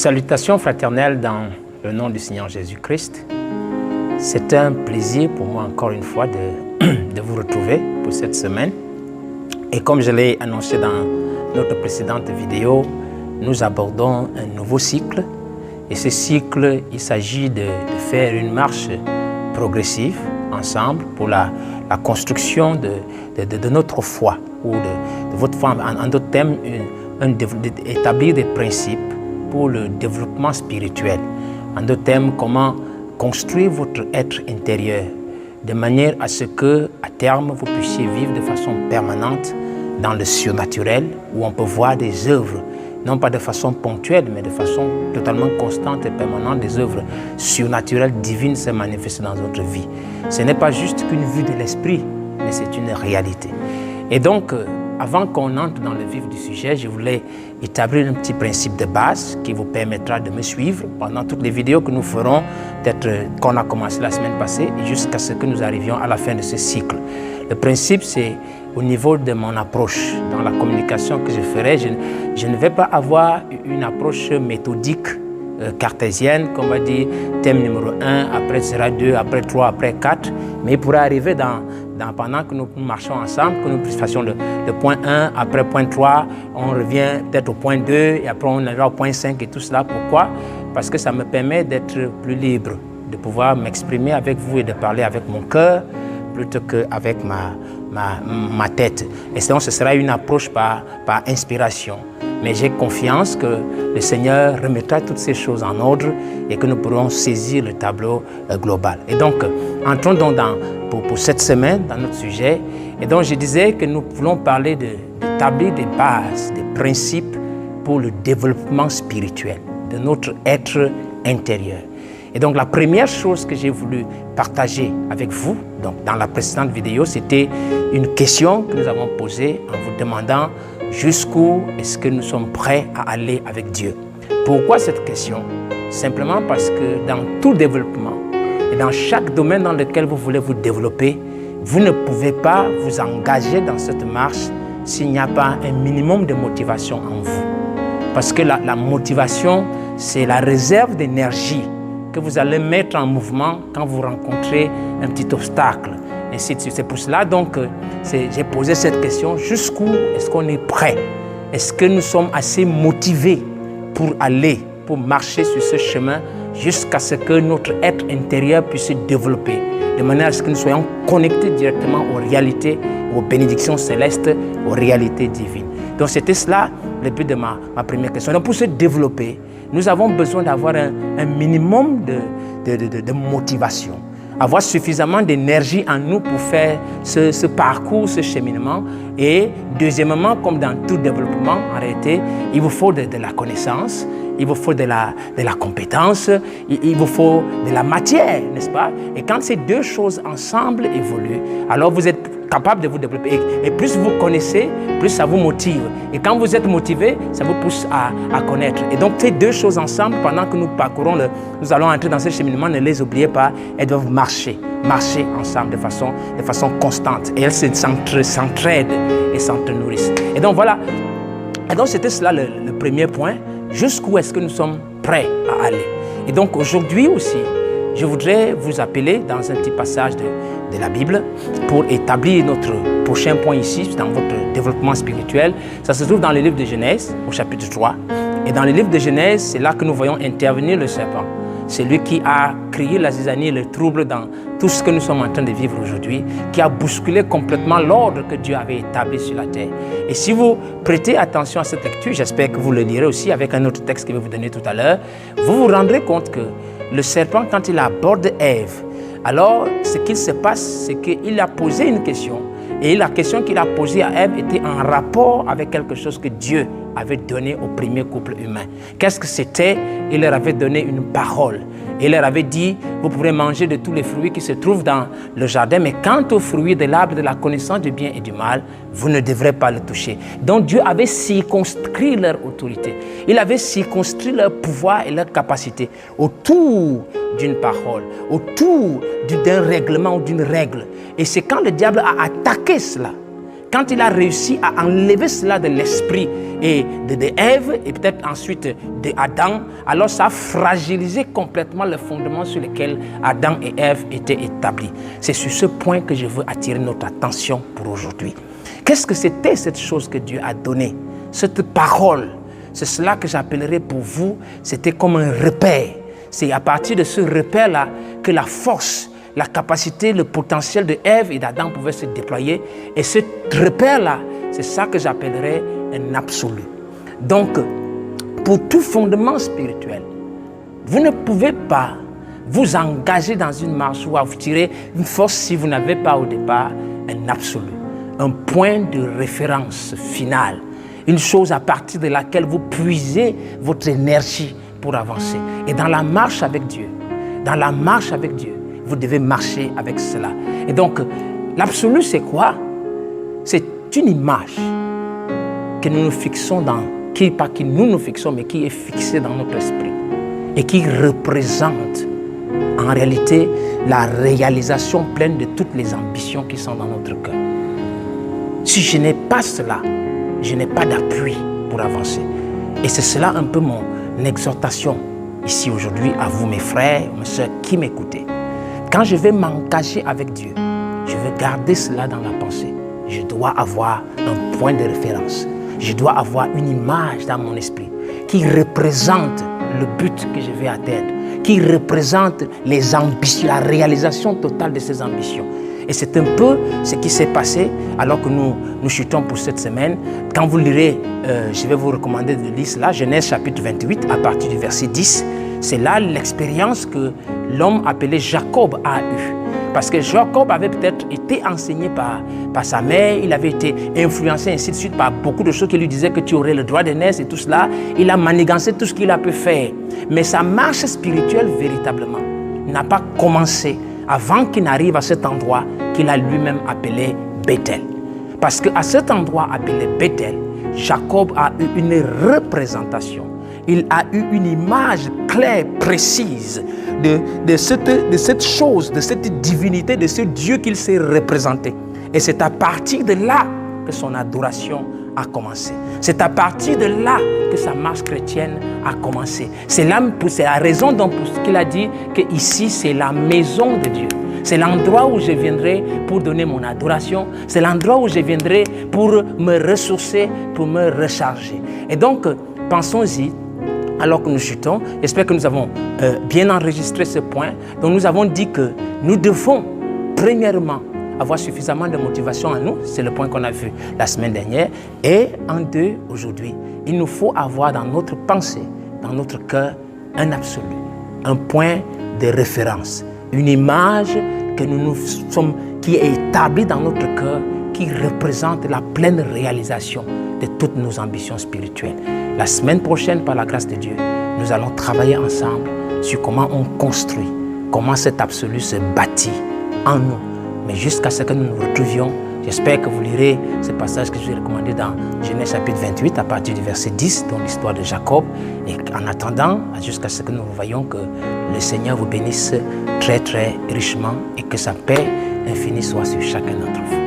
Salutations fraternelles dans le nom du Seigneur Jésus-Christ. C'est un plaisir pour moi encore une fois de vous retrouver pour cette semaine. Et comme je l'ai annoncé dans notre précédente vidéo, nous abordons un nouveau cycle. Et ce cycle, il s'agit de faire une marche progressive ensemble pour la construction de notre foi ou de votre foi. En d'autres termes, établir des principes pour le développement spirituel. En d'autres termes, comment construire votre être intérieur de manière à ce que, à terme, vous puissiez vivre de façon permanente dans le surnaturel, où on peut voir des œuvres, non pas de façon ponctuelle, mais de façon totalement constante et permanente, des œuvres surnaturelles, divines se manifestent dans notre vie. Ce n'est pas juste qu'une vue de l'esprit, mais c'est une réalité. Et donc, avant qu'on entre dans le vif du sujet, je voulais établir un petit principe de base qui vous permettra de me suivre pendant toutes les vidéos que nous ferons, peut-être qu'on a commencé la semaine passée, jusqu'à ce que nous arrivions à la fin de ce cycle. Le principe, c'est au niveau de mon approche, dans la communication que je ferai, je ne vais pas avoir une approche méthodique cartésienne, comme on va dire thème numéro 1, après sera 2, après 3, après 4, mais il pourrait arriver pendant que nous marchons ensemble, que nous fassions le point 1, après point 3, on revient peut-être au point 2, et après on ira au point 5 et tout cela. Pourquoi? Parce que ça me permet d'être plus libre, de pouvoir m'exprimer avec vous et de parler avec mon cœur, plutôt qu'avec ma tête. Et sinon, ce sera une approche par inspiration. Mais j'ai confiance que le Seigneur remettra toutes ces choses en ordre et que nous pourrons saisir le tableau global. Et donc, entrons donc pour cette semaine dans notre sujet. Et donc, je disais que nous voulons parler d'établir des bases, des principes pour le développement spirituel de notre être intérieur. Et donc, la première chose que j'ai voulu partager avec vous, donc dans la précédente vidéo, c'était une question que nous avons posée en vous demandant jusqu'où est-ce que nous sommes prêts à aller avec Dieu. Pourquoi cette question? Simplement parce que dans tout développement et dans chaque domaine dans lequel vous voulez vous développer, vous ne pouvez pas vous engager dans cette marche s'il n'y a pas un minimum de motivation en vous. Parce que la motivation, c'est la réserve d'énergie que vous allez mettre en mouvement quand vous rencontrez un petit obstacle. Et c'est pour cela donc j'ai posé cette question, jusqu'où est-ce qu'on est prêt? Est-ce que nous sommes assez motivés pour aller, pour marcher sur ce chemin jusqu'à ce que notre être intérieur puisse se développer, de manière à ce que nous soyons connectés directement aux réalités, aux bénédictions célestes, aux réalités divines. Donc c'était cela le but de ma première question. Donc pour se développer, nous avons besoin d'avoir un minimum de motivation, avoir suffisamment d'énergie en nous pour faire ce parcours, ce cheminement. Et deuxièmement, comme dans tout développement, en réalité, il vous faut de la connaissance, il vous faut de la compétence, il vous faut de la matière, n'est-ce pas? Et quand ces deux choses ensemble évoluent, alors vous êtes capable de vous développer. Et plus vous connaissez, plus ça vous motive. Et quand vous êtes motivé, ça vous pousse à connaître. Et donc, ces deux choses ensemble, pendant que nous parcourons, nous allons entrer dans ce cheminement, ne les oubliez pas, elles doivent marcher ensemble de façon constante. Et elles s'entraident et s'entre-nourrissent. Et donc, voilà. Et donc, c'était cela le premier point. Jusqu'où est-ce que nous sommes prêts à aller? Et donc, aujourd'hui aussi, je voudrais vous appeler dans un petit passage de la Bible pour établir notre prochain point ici, dans votre développement spirituel. Ça se trouve dans le livre de Genèse, au chapitre 3. Et dans le livre de Genèse, c'est là que nous voyons intervenir le serpent. C'est lui qui a créé la zizanie et le trouble dans tout ce que nous sommes en train de vivre aujourd'hui, qui a bousculé complètement l'ordre que Dieu avait établi sur la terre. Et si vous prêtez attention à cette lecture, j'espère que vous le lirez aussi avec un autre texte que je vais vous donner tout à l'heure, vous vous rendrez compte que le serpent, quand il aborde Ève, alors ce qu'il se passe, c'est qu'il a posé une question. Et la question qu'il a posée à Ève était en rapport avec quelque chose que Dieu avait donné au premier couple humain. Qu'est-ce que c'était? Il leur avait donné une parole. Il leur avait dit, vous pourrez manger de tous les fruits qui se trouvent dans le jardin, mais quant aux fruits de l'arbre de la connaissance du bien et du mal, vous ne devrez pas le toucher. Donc Dieu avait circonscrit leur autorité. Il avait circonscrit leur pouvoir et leur capacité autour d'une parole, autour d'un règlement ou d'une règle. Et c'est quand le diable a attaqué cela quand il a réussi à enlever cela de l'esprit et de Ève et peut-être ensuite de Adam, alors ça a fragilisé complètement le fondement sur lequel Adam et Ève étaient établis. C'est sur ce point que je veux attirer notre attention pour aujourd'hui. Qu'est-ce que c'était cette chose que Dieu a donnée? Cette parole, c'est cela que j'appellerais pour vous, c'était comme un repère. C'est à partir de ce repère-là que la force, la capacité, le potentiel de Ève et d'Adam pouvaient se déployer. Et ce repère-là, c'est ça que j'appellerais un absolu. Donc, pour tout fondement spirituel, vous ne pouvez pas vous engager dans une marche ou vous tirer une force si vous n'avez pas au départ un absolu, un point de référence final, une chose à partir de laquelle vous puisez votre énergie pour avancer. Et dans la marche avec Dieu, vous devez marcher avec cela. Et donc, l'absolu, c'est quoi? C'est une image que nous nous fixons pas que nous nous fixons, mais qui est fixée dans notre esprit et qui représente en réalité la réalisation pleine de toutes les ambitions qui sont dans notre cœur. Si je n'ai pas cela, je n'ai pas d'appui pour avancer. Et c'est cela un peu mon exhortation ici aujourd'hui à vous, mes frères, mes soeurs qui m'écoutez. Quand je vais m'engager avec Dieu, je vais garder cela dans la pensée. Je dois avoir un point de référence. Je dois avoir une image dans mon esprit qui représente le but que je vais atteindre, qui représente les ambitions, la réalisation totale de ces ambitions. Et c'est un peu ce qui s'est passé alors que nous chutons pour cette semaine. Quand vous lirez, je vais vous recommander de lire cela, Genèse chapitre 28 à partir du verset 10. C'est là l'expérience que l'homme appelé Jacob a eue. Parce que Jacob avait peut-être été enseigné par sa mère, il avait été influencé ainsi de suite par beaucoup de choses qui lui disaient que tu aurais le droit de naître et tout cela. Il a manigancé tout ce qu'il a pu faire. Mais sa marche spirituelle véritablement n'a pas commencé avant qu'il n'arrive à cet endroit qu'il a lui-même appelé Bethel. Parce qu'à cet endroit appelé Bethel, Jacob a eu une représentation. Il a eu une image claire, précise de cette chose, de cette divinité, de ce Dieu qu'il s'est représenté. Et c'est à partir de là que son adoration a commencé. C'est à partir de là que sa marche chrétienne a commencé. C'est la raison dont il a dit que ici c'est la maison de Dieu. C'est l'endroit où je viendrai pour donner mon adoration. C'est l'endroit où je viendrai pour me ressourcer, pour me recharger. Et donc, pensons-y. Alors que nous chutons, j'espère que nous avons bien enregistré ce point. Donc nous avons dit que nous devons, premièrement, avoir suffisamment de motivation en nous. C'est le point qu'on a vu la semaine dernière. Et en deux, aujourd'hui, il nous faut avoir dans notre pensée, dans notre cœur, un absolu, un point de référence, une image que qui est établie dans notre cœur, qui représente la pleine réalisation de toutes nos ambitions spirituelles. La semaine prochaine, par la grâce de Dieu, nous allons travailler ensemble sur comment on construit, comment cet absolu se bâtit en nous. Mais jusqu'à ce que nous nous retrouvions, j'espère que vous lirez ce passage que je vous ai recommandé dans Genèse chapitre 28 à partir du verset 10, dans l'histoire de Jacob. Et en attendant, jusqu'à ce que nous voyions que le Seigneur vous bénisse très très richement et que sa paix infinie soit sur chacun d'entre vous.